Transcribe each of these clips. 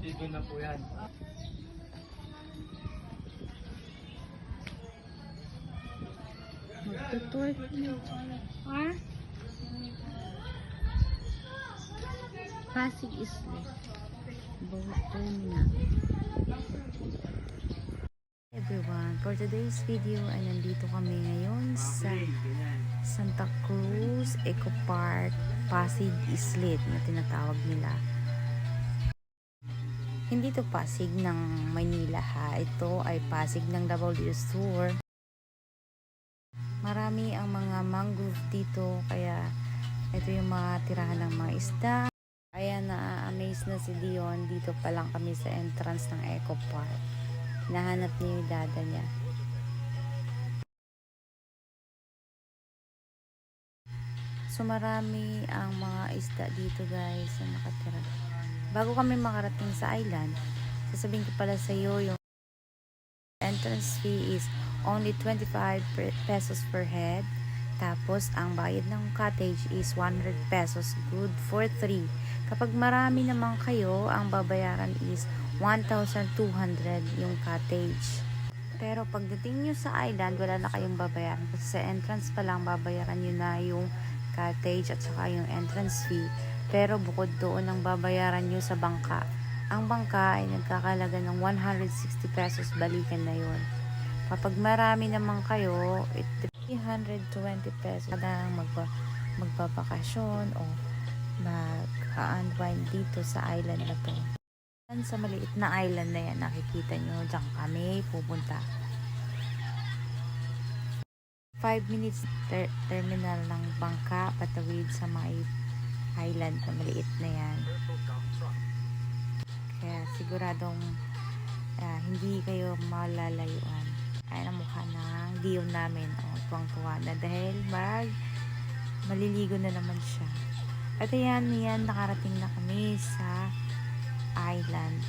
dito na po yan. Magtutour ha? Pasig Islet boat terminal. Everyone, for today's video ay nandito kami ngayon sa Santa Cruz Eco Park Pasig Islet na tinatawag nila. Hindi to Pasig ng Manila ha, ito ay Pasig ng Davao del Sur. Marami ang mga mangrove dito, kaya ito yung mga tirahan ng mga isda. Kaya na-amaze na si Dion, dito pa lang kami sa entrance ng Eco Park. Nahanap niya yung dada niya. So marami ang mga isda dito guys na nakatira. Bago kami makarating sa island, sasabihin ko pala sa iyo, yung entrance fee is only 25 pesos per head. Tapos ang bayad ng cottage is 100 pesos, good for 3. Kapag marami naman kayo, ang babayaran is 1,200 yung cottage. Pero pagdating nyo sa island, wala na kayong babayaran. Kasi sa entrance pa lang, babayaran nyo na yung cottage at saka yung entrance fee. Pero bukod doon, ang babayaran nyo sa bangka. Ang bangka ay nagkakalaga ng 160 pesos, balikan na yun. Kapag marami naman kayo, 320 pesos kada magbabakasyon o mag-unwind dito sa island na to. Sa maliit na island na yan, nakikita nyo, dyan kami pupunta. 5 minutes terminal ng bangka patawid sa may island na maliit na yan. Kaya siguradong hindi kayo malalayuan. Ayan ang mukha ng Dion namin. Tuwang-tuwa na dahil maliligo na naman siya. At ayan, nakarating na kami sa island.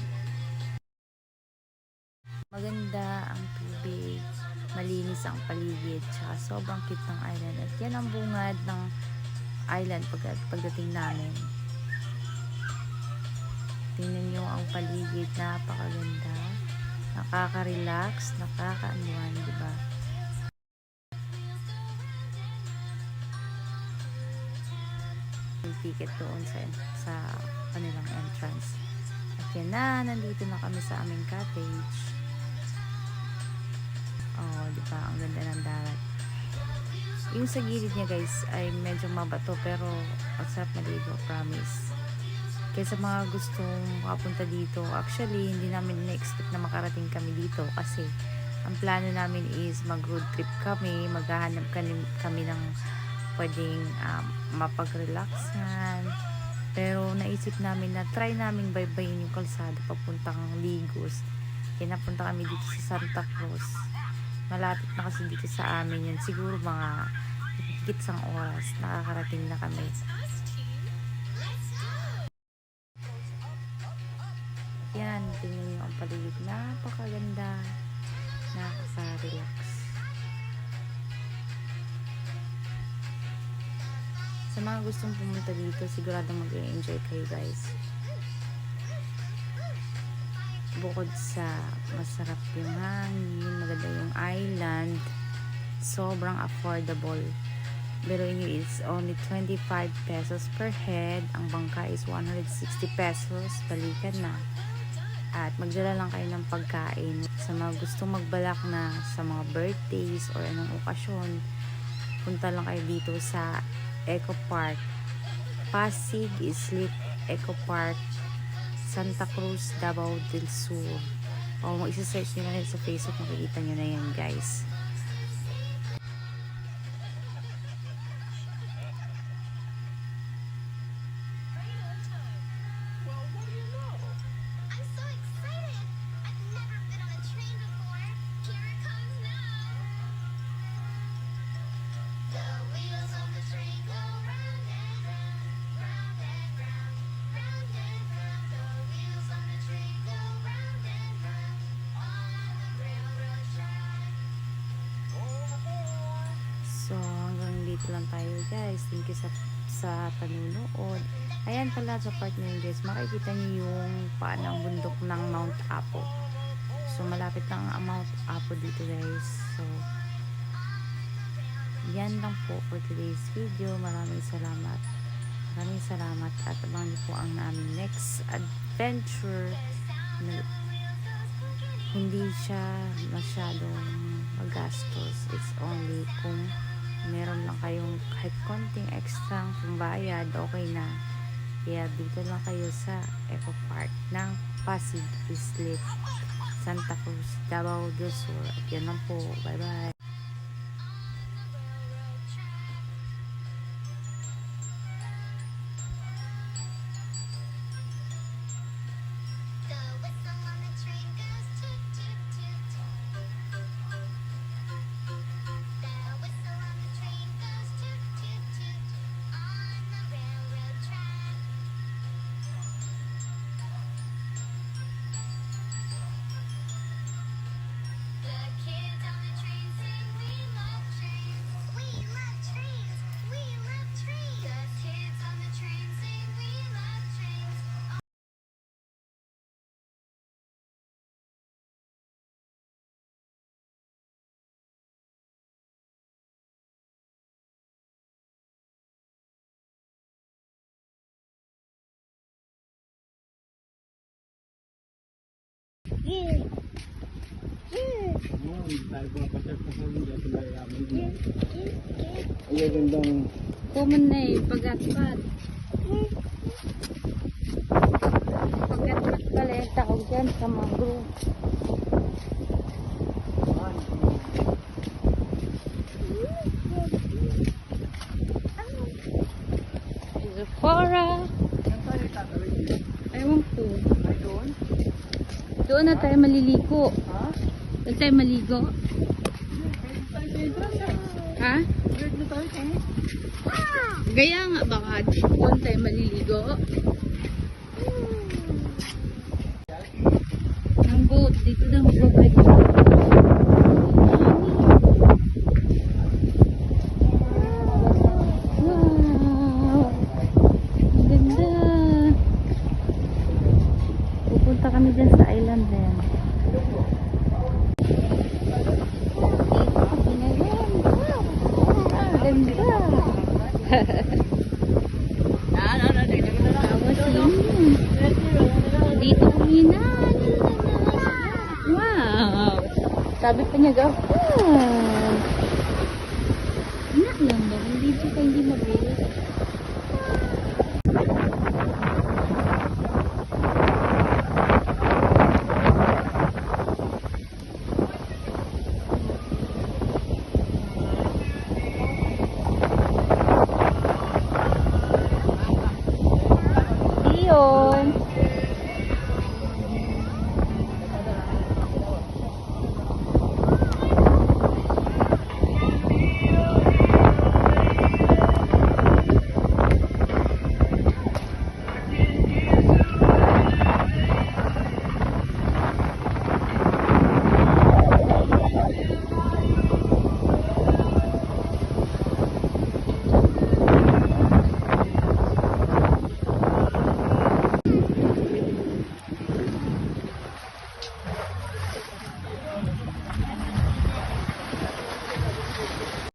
Maganda ang tubig, malinis ang paligid, tsaka sobrang cute ng island. At yan ang bungad ng island pagdating namin. Tingnan nyo ang paligid, napakaganda, nakaka-relax, nakaka-anuan, diba? Yung ticket doon sa kanilang entrance. At yan na, nandito na kami sa aming cottage. Oh, diba? Ang ganda ng dagat. Yung sa gilid niya guys ay medyo mabato, pero ang sarap maligo, promise. Kaya sa mga gustong makapunta dito, actually hindi namin na-expect na makarating kami dito kasi ang plano namin is mag-road trip kami, maghahanap kami ng pwedeng mapag-relaxan. Pero naisip namin na try namin baybayin yung kalsada papuntang Ligos. Kaya napunta kami dito sa Santa Cruz. Malapit na kasi dito sa amin yan. Siguro mga higit isang oras nakakarating na kami. Yan, tingnan nyo ang paligid. Napakaganda, nakaka-relax. Sa mga gustong pumunta dito, sigurado mag-enjoy kayo guys. Bukod sa masarap yung hangin, maganda yung island, sobrang affordable. Pero nyo, it's only 25 pesos per head. Ang bangka is 160 pesos, balikan na. At magdala lang kayo ng pagkain. Sa mga gustong magbalak na sa mga birthdays or anong okasyon, punta lang kayo dito sa Eco Park Pasig Islet Eco Park, Santa Cruz, Davao del Sur. O mag-search nyo na rin sa Facebook, makikita nyo na yan guys. So, hanggang dito lang tayo guys. Thank you sa panunood. Ayan pala sa part na yun guys, makikita niyo yung paan ng bundok ng Mount Apo. So malapit lang ang Mount Apo dito guys. So yan lang po for today's video. Maraming salamat. Maraming salamat at abangan niyo po ang aming next adventure na hindi siya masyadong magastos. It's only kung meron lang kayong kahit konting extra pambayad, okay na. Kaya dito lang kayo sa Eco Park ng Pasig Islet, Santa Cruz, Davao del Sur. At yan lang po. Bye bye. Common na eh, pagatpat. Pagatpat pala yung tawag dyan sa mangrove. Sephora. Ewan ko. Doon na tayo maliligo. Doon tayo maligo. Ha? Gaya nga baka doon tayo maliligo. Ang boat. Dito na magbabike. Wow! Ang ganda. Pupunta kami dyan sa island na yan. Dito kami na. Wow! Sabi pa niya,